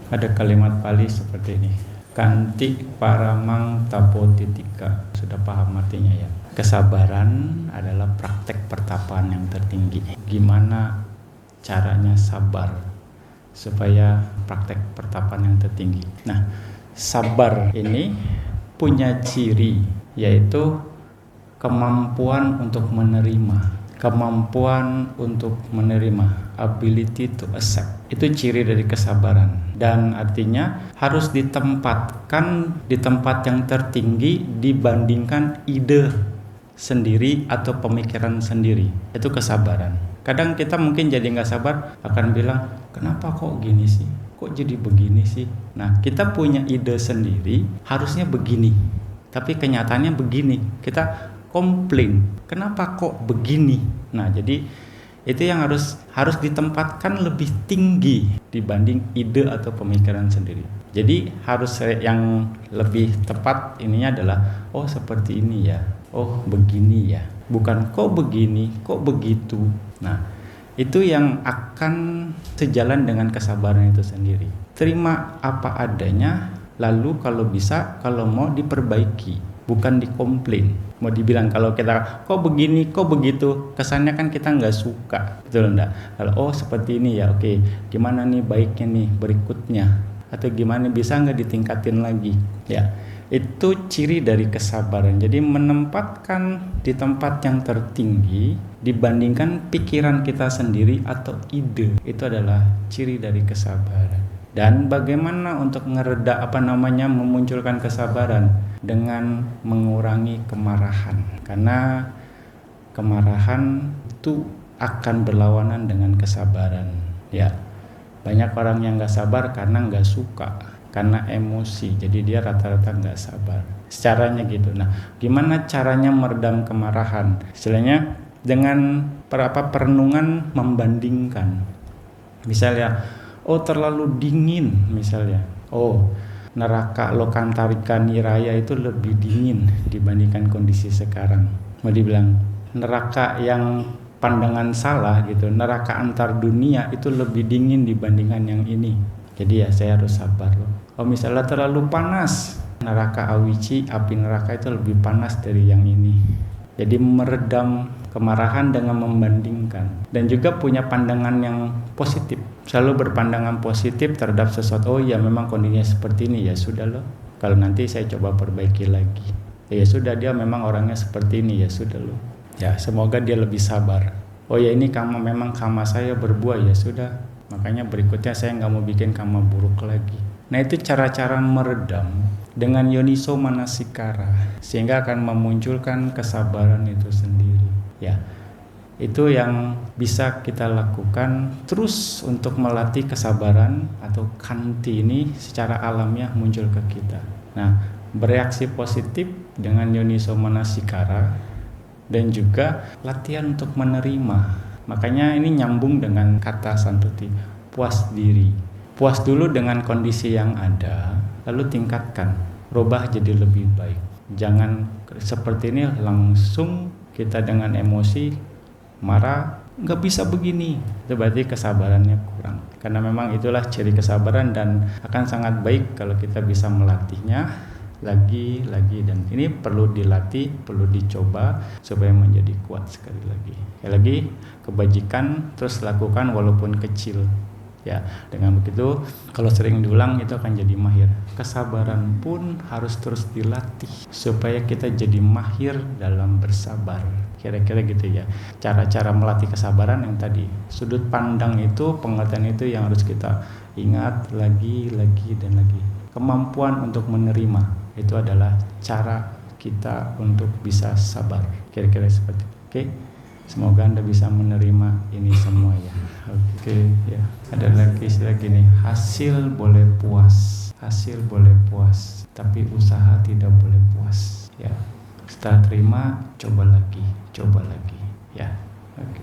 Ada kalimat Pali seperti ini. Kanti paramang tapotitika. Sudah paham artinya ya? Kesabaran adalah praktek pertapaan yang tertinggi. Gimana caranya sabar supaya praktek pertapaan yang tertinggi? Nah, sabar ini punya ciri, yaitu kemampuan untuk menerima. Kemampuan untuk menerima, ability to accept, itu ciri dari kesabaran. Dan artinya harus ditempatkan di tempat yang tertinggi dibandingkan ide sendiri atau pemikiran sendiri. Itu kesabaran. Kadang kita mungkin jadi gak sabar, akan bilang, kenapa kok gini sih? Kok jadi begini sih? Nah, kita punya ide sendiri, harusnya begini, tapi kenyataannya begini. Kita komplain, kenapa kok begini? Nah, jadi itu yang harus ditempatkan lebih tinggi dibanding ide atau pemikiran sendiri. Jadi harus yang lebih tepat ininya adalah, oh seperti ini ya, oh begini ya, bukan kok begini, kok begitu. Nah, itu yang akan sejalan dengan kesabaran itu sendiri. Terima apa adanya, lalu kalau bisa, kalau mau diperbaiki, bukan dikomplain. Mau dibilang kalau kita kok begini, kok begitu, kesannya kan kita nggak suka, betul enggak? Kalau oh seperti ini ya, oke, gimana nih baiknya nih berikutnya, atau gimana bisa nggak ditingkatin lagi, ya. Itu ciri dari kesabaran. Jadi menempatkan di tempat yang tertinggi dibandingkan pikiran kita sendiri atau ide, itu adalah ciri dari kesabaran. Dan bagaimana untuk memunculkan kesabaran? Dengan mengurangi kemarahan. Karena kemarahan itu akan berlawanan dengan kesabaran. Ya, banyak orang yang gak sabar karena gak suka, karena emosi. Jadi dia rata-rata gak sabar. Caranya gitu. Nah, gimana caranya meredam kemarahan? Istilahnya dengan perenungan membandingkan. Misalnya, oh terlalu dingin misalnya. Oh, neraka Lokantarika Niraya itu lebih dingin dibandingkan kondisi sekarang. Mau dibilang neraka yang pandangan salah gitu, neraka antar dunia itu lebih dingin dibandingkan yang ini. Jadi ya saya harus sabar loh. Oh misalnya terlalu panas, neraka Awici, api neraka itu lebih panas dari yang ini. Jadi meredam kemarahan dengan membandingkan, dan juga punya pandangan yang positif. Selalu berpandangan positif terhadap sesuatu. Oh ya memang kondisinya seperti ini, ya sudah loh, kalau nanti saya coba perbaiki lagi. Ya sudah, dia memang orangnya seperti ini, ya sudah loh, ya semoga dia lebih sabar. Oh ya ini memang karma saya berbuah, ya sudah, makanya berikutnya saya nggak mau bikin karma buruk lagi. Nah itu cara-cara meredam dengan yoniso manasikara, sehingga akan memunculkan kesabaran itu sendiri. Ya, itu yang bisa kita lakukan terus untuk melatih kesabaran atau kanti ini secara alamiah muncul ke kita. Nah, bereaksi positif dengan yoniso manasikara dan juga latihan untuk menerima. Makanya ini nyambung dengan kata Santuti, puas diri. Puas dulu dengan kondisi yang ada, lalu tingkatkan, rubah jadi lebih baik. Jangan seperti ini langsung kita dengan emosi marah, nggak bisa begini. Itu berarti kesabarannya kurang. Karena memang itulah ciri kesabaran, dan akan sangat baik kalau kita bisa melatihnya lagi, dan ini perlu dilatih, perlu dicoba supaya menjadi kuat sekali lagi. Sekali lagi, kebajikan terus lakukan walaupun kecil. Ya, dengan begitu kalau sering diulang itu akan jadi mahir. Kesabaran pun harus terus dilatih supaya kita jadi mahir dalam bersabar. Kira-kira gitu ya. Cara-cara melatih kesabaran yang tadi. Sudut pandang itu, pengertian itu yang harus kita ingat lagi dan lagi. Kemampuan untuk menerima itu adalah cara kita untuk bisa sabar. Kira-kira seperti itu. Oke. Semoga Anda bisa menerima ini semua ya. Oke, ya. Ada lagi istilah gini, hasil boleh puas, tapi usaha tidak boleh puas. Ya. Setelah terima, coba lagi, ya. Oke.